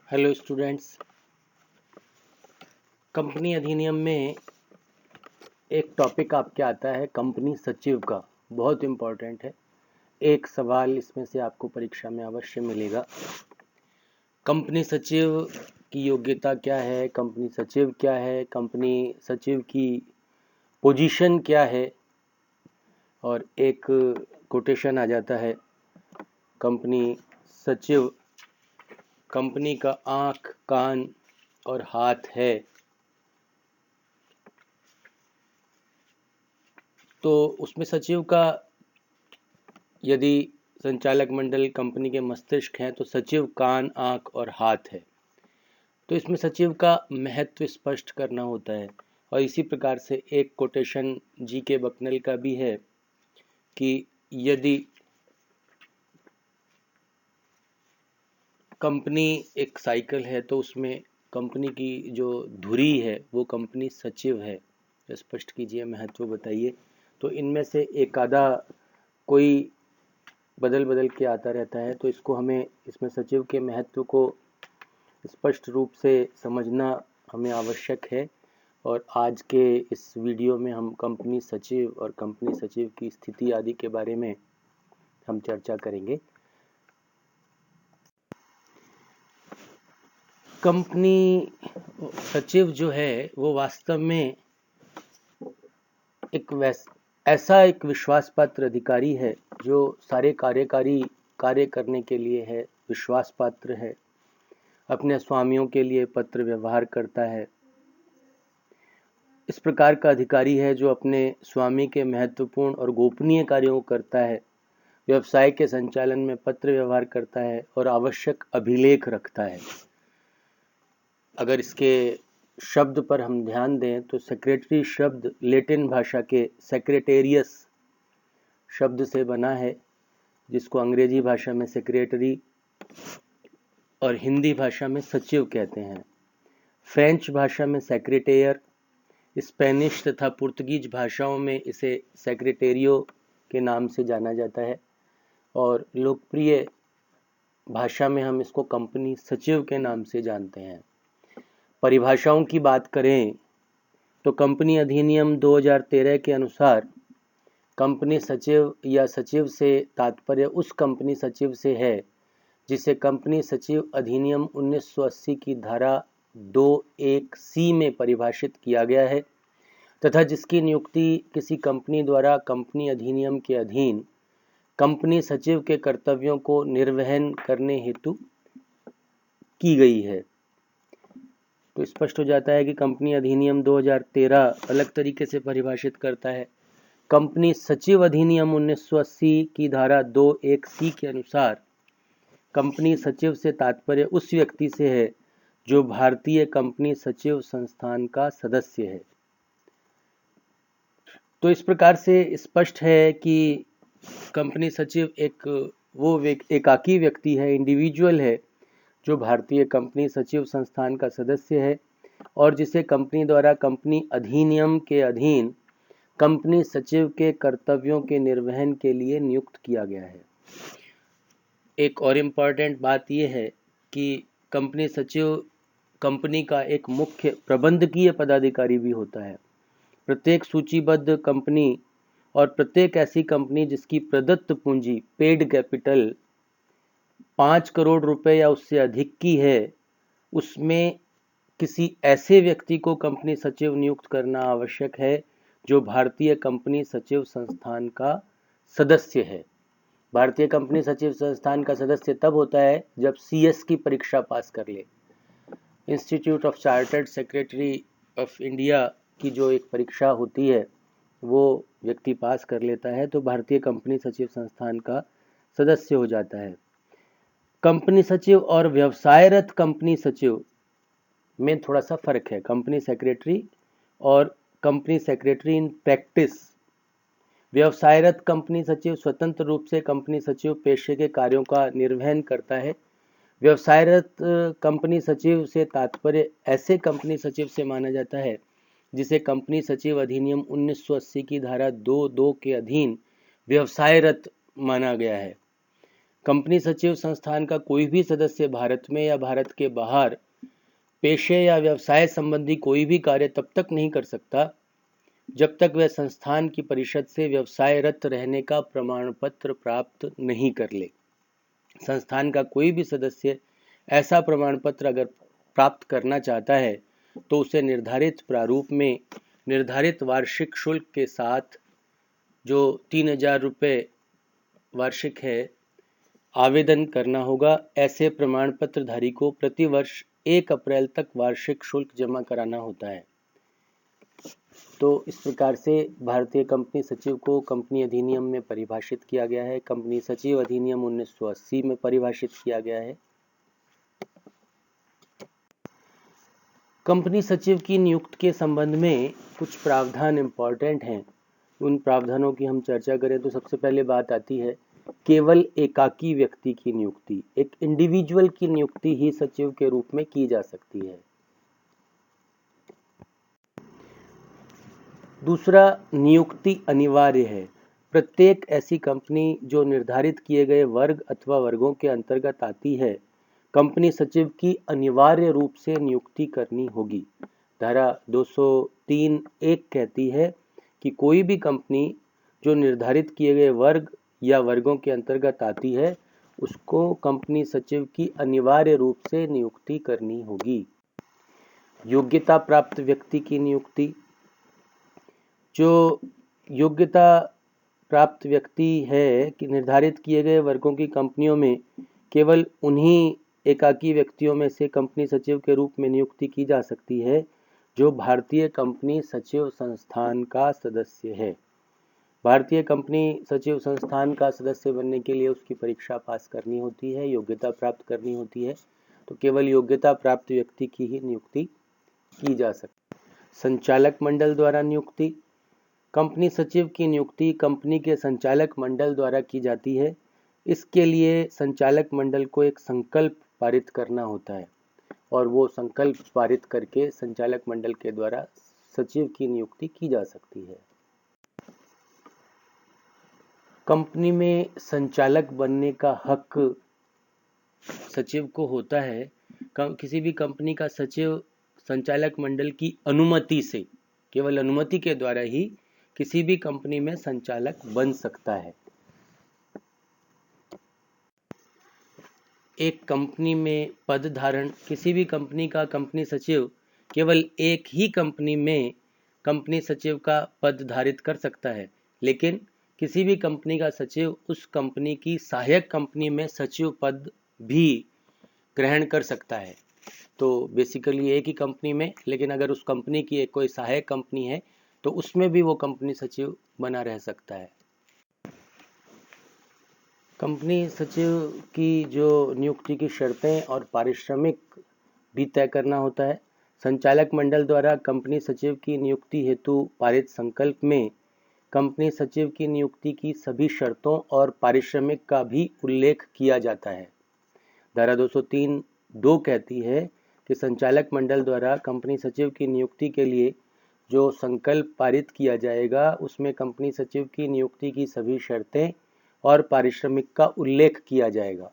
Hello students. Company अधिनियम में एक टॉपिक आपके आता है कंपनी सचिव का, बहुत इम्पोर्टेंट है। एक सवाल इसमें से आपको परीक्षा में अवश्य मिलेगा। कंपनी सचिव की योग्यता क्या है, कंपनी सचिव क्या है, कंपनी सचिव की पोजीशन क्या है, और एक कोटेशन आ जाता है, कंपनी सचिव कंपनी का आँख, कान और हाथ है। तो उसमें सचिव का, यदि संचालक मंडल कंपनी के मस्तिष्क हैं तो सचिव कान, आँख और हाथ है। तो इसमें सचिव का महत्व स्पष्ट करना होता है। और इसी प्रकार से एक कोटेशन जी.के. बकनल का भी है कि यदि कंपनी एक साइकिल है तो उसमें कंपनी की जो धुरी है वो कंपनी सचिव है। स्पष्ट कीजिए, महत्व बताइए। तो इनमें से एक आधा कोई बदल बदल के आता रहता है, तो इसको हमें इसमें सचिव के महत्व को स्पष्ट रूप से समझना हमें आवश्यक है। और आज के इस वीडियो में हम कंपनी सचिव और कंपनी सचिव की स्थिति आदि के बारे में हम चर्चा करेंगे। कंपनी सचिव जो है वो वास्तव में ऐसा एक विश्वास पात्र अधिकारी है जो सारे कार्यकारी कार्य करने के लिए है, विश्वास पात्र है, अपने स्वामियों के लिए पत्र व्यवहार करता है। इस प्रकार का अधिकारी है जो अपने स्वामी के महत्वपूर्ण और गोपनीय कार्यों को करता है, व्यवसाय के संचालन में पत्र व्यवहार करता है और आवश्यक अभिलेख रखता है। अगर इसके शब्द पर हम ध्यान दें तो सेक्रेटरी शब्द लैटिन भाषा के सेक्रेटेरियस शब्द से बना है, जिसको अंग्रेजी भाषा में सेक्रेटरी और हिंदी भाषा में सचिव कहते हैं। फ्रेंच भाषा में सेक्रेटेयर, स्पेनिश तथा पुर्तगीज भाषाओं में इसे सेक्रेटेरियो के नाम से जाना जाता है, और लोकप्रिय भाषा में हम इसको कंपनी सचिव के नाम से जानते हैं। परिभाषाओं की बात करें तो कंपनी अधिनियम 2013 के अनुसार कंपनी सचिव या सचिव से तात्पर्य उस कंपनी सचिव से है जिसे कंपनी सचिव अधिनियम 1980 की धारा 2(1)(c) में परिभाषित किया गया है तथा जिसकी नियुक्ति किसी कंपनी द्वारा कंपनी अधिनियम के अधीन कंपनी सचिव के कर्तव्यों को निर्वहन करने हेतु की गई है। तो स्पष्ट हो जाता है कि कंपनी अधिनियम 2013 अलग तरीके से परिभाषित करता है। कंपनी सचिव अधिनियम 1980 की धारा 2(1)(c) के अनुसार कंपनी सचिव से तात्पर्य उस व्यक्ति से है जो भारतीय कंपनी सचिव संस्थान का सदस्य है। तो इस प्रकार से स्पष्ट है कि कंपनी सचिव एक एकाकी व्यक्ति है, इंडिविजुअल है, जो भारतीय कंपनी सचिव संस्थान का सदस्य है और जिसे कंपनी द्वारा कंपनी अधिनियम के अधीन कंपनी सचिव के कर्तव्यों के निर्वहन के लिए नियुक्त किया गया है। एक और इम्पॉर्टेंट बात यह है कि कंपनी सचिव कंपनी का एक मुख्य प्रबंधकीय पदाधिकारी भी होता है। प्रत्येक सूचीबद्ध कंपनी और प्रत्येक ऐसी कंपनी जिसकी प्रदत्त पूंजी पेड कैपिटल 5 करोड़ रुपए या उससे अधिक की है, उसमें किसी ऐसे व्यक्ति को कंपनी सचिव नियुक्त करना आवश्यक है जो भारतीय कंपनी सचिव संस्थान का सदस्य है। भारतीय कंपनी सचिव संस्थान का सदस्य तब होता है जब CS की परीक्षा पास कर ले। Institute of chartered secretary of India की जो एक परीक्षा होती है वो व्यक्ति पास कर लेता है तो भारतीय कंपनी सचिव संस्थान का सदस्य हो जाता है। कंपनी सचिव और व्यवसायरत कंपनी सचिव में थोड़ा सा फर्क है। कंपनी सेक्रेटरी और कंपनी सेक्रेटरी इन प्रैक्टिस। व्यवसायरत कंपनी सचिव स्वतंत्र रूप से कंपनी सचिव पेशे के कार्यों का निर्वहन करता है। व्यवसायरत कंपनी सचिव से तात्पर्य ऐसे कंपनी सचिव से माना जाता है जिसे कंपनी सचिव अधिनियम 1980 की धारा 2(2) के अधीन व्यवसायरत माना गया है। कंपनी सचिव संस्थान का कोई भी सदस्य भारत में या भारत के बाहर पेशे या व्यवसाय संबंधी कोई भी कार्य तब तक नहीं कर सकता जब तक वह संस्थान की परिषद से व्यवसायरत रहने का प्रमाण पत्र प्राप्त नहीं कर ले। संस्थान का कोई भी सदस्य ऐसा प्रमाण पत्र अगर प्राप्त करना चाहता है तो उसे निर्धारित प्रारूप में निर्धारित वार्षिक शुल्क के साथ, जो 3000 रुपये वार्षिक है, आवेदन करना होगा। ऐसे प्रमाण पत्र धारी को प्रति वर्ष 1 अप्रैल तक वार्षिक शुल्क जमा कराना होता है। तो इस प्रकार से भारतीय कंपनी सचिव को कंपनी अधिनियम में परिभाषित किया गया है। कंपनी सचिव अधिनियम 1980 में परिभाषित किया गया है। कंपनी सचिव की नियुक्ति के संबंध में कुछ प्रावधान इंपॉर्टेंट हैं। उन प्रावधानों की हम चर्चा करें तो सबसे पहले बात आती है केवल एकाकी व्यक्ति की नियुक्ति। एक इंडिविजुअल की नियुक्ति ही सचिव के रूप में की जा सकती है। दूसरा, नियुक्ति अनिवार्य है। प्रत्येक ऐसी कंपनी जो निर्धारित किए गए वर्ग अथवा वर्गों के अंतर्गत आती है, कंपनी सचिव की अनिवार्य रूप से नियुक्ति करनी होगी। धारा 203(1) कहती है कि कोई भी कंपनी जो निर्धारित किए गए वर्ग या वर्गों के अंतर्गत आती है, उसको कंपनी सचिव की अनिवार्य रूप से नियुक्ति करनी होगी। योग्यता प्राप्त व्यक्ति की नियुक्ति। जो योग्यता प्राप्त व्यक्ति है कि निर्धारित किए गए वर्गों की कंपनियों में केवल उन्हीं एकाकी व्यक्तियों में से कंपनी सचिव के रूप में नियुक्ति की जा सकती है जो भारतीय कंपनी सचिव संस्थान का सदस्य है। भारतीय कंपनी सचिव संस्थान का सदस्य बनने के लिए उसकी परीक्षा पास करनी होती है, योग्यता प्राप्त करनी होती है। तो केवल योग्यता प्राप्त व्यक्ति की ही नियुक्ति की जा सकती है। संचालक मंडल द्वारा नियुक्ति। कंपनी सचिव की नियुक्ति कंपनी के संचालक मंडल द्वारा की जाती है। इसके लिए संचालक मंडल को एक संकल्प पारित करना होता है और वो संकल्प पारित करके संचालक मंडल के द्वारा सचिव की नियुक्ति की जा सकती है। कंपनी में संचालक बनने का हक सचिव को होता है। किसी भी कंपनी का सचिव संचालक मंडल की अनुमति से, केवल अनुमति के द्वारा ही किसी भी कंपनी में संचालक बन सकता है। एक कंपनी में पद धारण। किसी भी कंपनी का कंपनी सचिव केवल एक ही कंपनी में कंपनी सचिव का पद धारित कर सकता है, लेकिन किसी भी कंपनी का सचिव उस कंपनी की सहायक कंपनी में सचिव पद भी ग्रहण कर सकता है। तो बेसिकली एक ही कंपनी में, लेकिन अगर उस कंपनी की एक कोई सहायक कंपनी है तो उसमें भी वो कंपनी सचिव बना रह सकता है। कंपनी सचिव की जो नियुक्ति की शर्तें और पारिश्रमिक भी तय करना होता है। संचालक मंडल द्वारा कंपनी सचिव की नियुक्ति हेतु पारित संकल्प में कंपनी सचिव की नियुक्ति की सभी शर्तों और पारिश्रमिक का भी उल्लेख किया जाता है। धारा 203(2) कहती है कि संचालक मंडल द्वारा कंपनी सचिव की नियुक्ति के लिए जो संकल्प पारित किया जाएगा उसमें कंपनी सचिव की नियुक्ति की सभी शर्तें और पारिश्रमिक का उल्लेख किया जाएगा।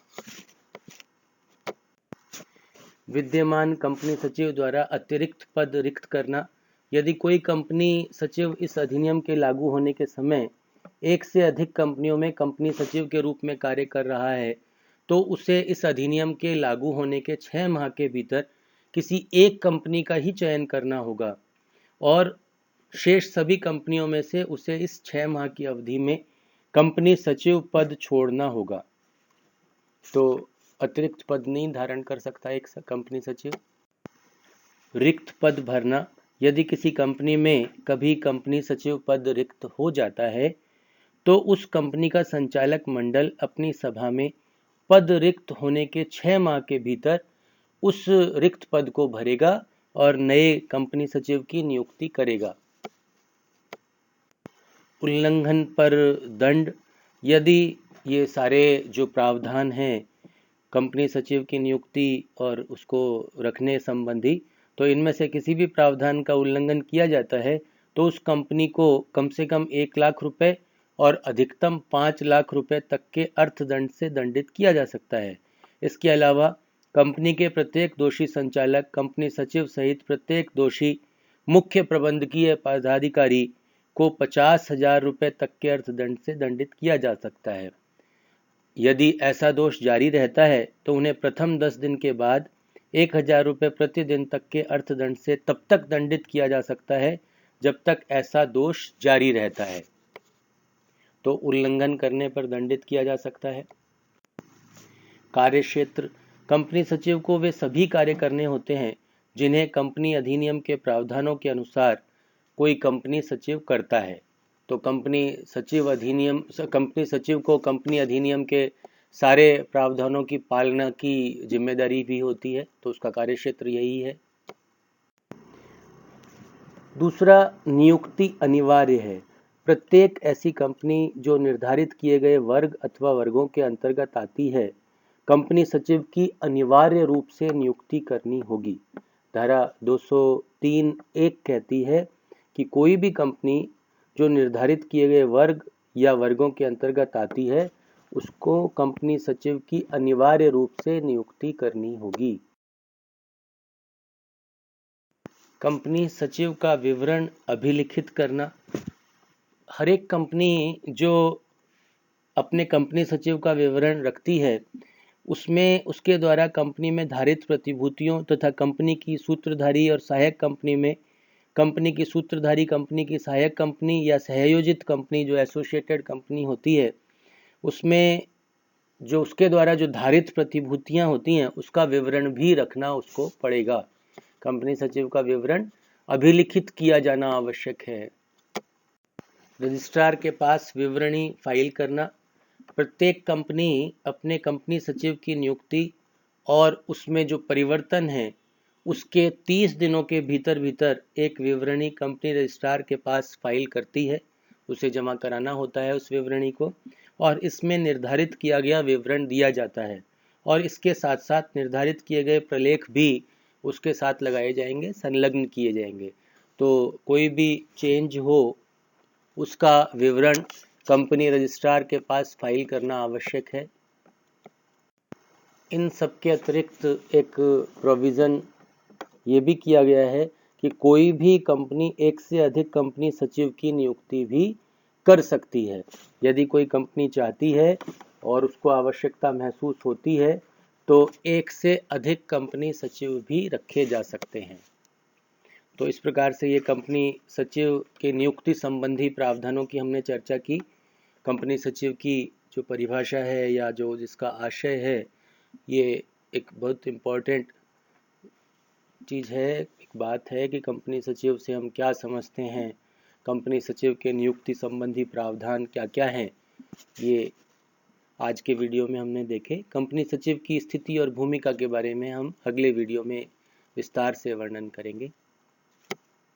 विद्यमान कंपनी सचिव द्वारा अतिरिक्त पद रिक्त करना। यदि कोई कंपनी सचिव इस अधिनियम के लागू होने के समय एक से अधिक कंपनियों में कंपनी सचिव के रूप में कार्य कर रहा है तो उसे इस अधिनियम के लागू होने के 6 माह के भीतर किसी एक कंपनी का ही चयन करना होगा और शेष सभी कंपनियों में से उसे इस 6 माह की अवधि में कंपनी सचिव पद छोड़ना होगा। तो अतिरिक्त पद नहीं धारण कर सकता एक कंपनी सचिव। रिक्त पद भरना। यदि किसी कंपनी में कभी कंपनी सचिव पद रिक्त हो जाता है तो उस कंपनी का संचालक मंडल अपनी सभा में पद रिक्त होने के 6 माह के भीतर उस रिक्त पद को भरेगा और नए कंपनी सचिव की नियुक्ति करेगा। उल्लंघन पर दंड। यदि ये सारे जो प्रावधान हैं कंपनी सचिव की नियुक्ति और उसको रखने संबंधी, तो इनमें से किसी भी प्रावधान का उल्लंघन किया जाता है तो उस कंपनी को कम से कम 1 लाख रुपए और अधिकतम 5 लाख रुपए तक के अर्थदंड से दंडित किया जा सकता है। इसके अलावा कंपनी के प्रत्येक दोषी संचालक, कंपनी सचिव सहित प्रत्येक दोषी मुख्य प्रबंधकीय पदाधिकारी को 50,000 रुपए तक के अर्थदंड से दंडित किया जा सकता है। यदि ऐसा दोष जारी रहता है तो उन्हें प्रथम 10 दिन के बाद 1,000 रुपए प्रतिदिन तक के अर्थदंड से तब तक दंडित किया जा सकता है जब तक ऐसा दोष जारी रहता है, तो उल्लंघन करने पर दंडित किया जा सकता है। कार्यक्षेत्र: कंपनी सचिव को वे सभी कार्य करने होते हैं जिन्हें कंपनी अधिनियम के प्रावधानों के अनुसार कोई कंपनी सचिव करता है। तो कंपनी सचिव को कंपनी अधिनियम के सारे प्रावधानों की पालना की जिम्मेदारी भी होती है, तो उसका कार्यक्षेत्र यही है। दूसरा, नियुक्ति अनिवार्य है। प्रत्येक ऐसी कंपनी जो निर्धारित किए गए वर्ग अथवा वर्गों के अंतर्गत आती है, कंपनी सचिव की अनिवार्य रूप से नियुक्ति करनी होगी। धारा 203(1) कहती है कि कोई भी कंपनी जो निर्धारित किए गए वर्ग या वर्गों के अंतर्गत आती है, उसको कंपनी सचिव की अनिवार्य रूप से नियुक्ति करनी होगी। कंपनी सचिव का विवरण अभिलिखित करना: हर एक कंपनी जो अपने कंपनी सचिव का विवरण रखती है, उसमें उसके द्वारा कंपनी में धारित प्रतिभूतियों तथा कंपनी की सूत्रधारी और सहायक कंपनी में कंपनी की सूत्रधारी कंपनी की सहायक कंपनी या सहयोजित कंपनी जो एसोसिएटेड कंपनी होती है, उसमें जो उसके द्वारा जो धारित प्रतिभूतियां होती हैं उसका विवरण भी रखना उसको पड़ेगा। कंपनी सचिव का विवरण अभिलिखित किया जाना आवश्यक है। रजिस्ट्रार के पास विवरणी फाइल करना: प्रत्येक कंपनी अपने कंपनी सचिव की नियुक्ति और उसमें जो परिवर्तन है उसके 30 दिनों के भीतर भीतर एक विवरणी कंपनी रजिस्ट्रार के पास फाइल करती है। उसे जमा कराना होता है उस विवरणी को, और इसमें निर्धारित किया गया विवरण दिया जाता है और इसके साथ साथ निर्धारित किए गए प्रलेख भी उसके साथ लगाए जाएंगे, संलग्न किए जाएंगे। तो कोई भी चेंज हो उसका विवरण कंपनी रजिस्ट्रार के पास फाइल करना आवश्यक है। इन सब के अतिरिक्त एक प्रोविज़न ये भी किया गया है कि कोई भी कंपनी एक से अधिक कंपनी सचिव की नियुक्ति भी कर सकती है। यदि कोई कंपनी चाहती है और उसको आवश्यकता महसूस होती है तो एक से अधिक कंपनी सचिव भी रखे जा सकते हैं। तो इस प्रकार से ये कंपनी सचिव के नियुक्ति संबंधी प्रावधानों की हमने चर्चा की। कंपनी सचिव की जो परिभाषा है या जो जिसका आशय है, ये एक बहुत इम्पोर्टेंट चीज़ है, एक बात है कि कंपनी सचिव से हम क्या समझते हैं, कंपनी सचिव के नियुक्ति संबंधी प्रावधान क्या क्या हैं, ये आज के वीडियो में हमने देखे। कंपनी सचिव की स्थिति और भूमिका के बारे में हम अगले वीडियो में विस्तार से वर्णन करेंगे।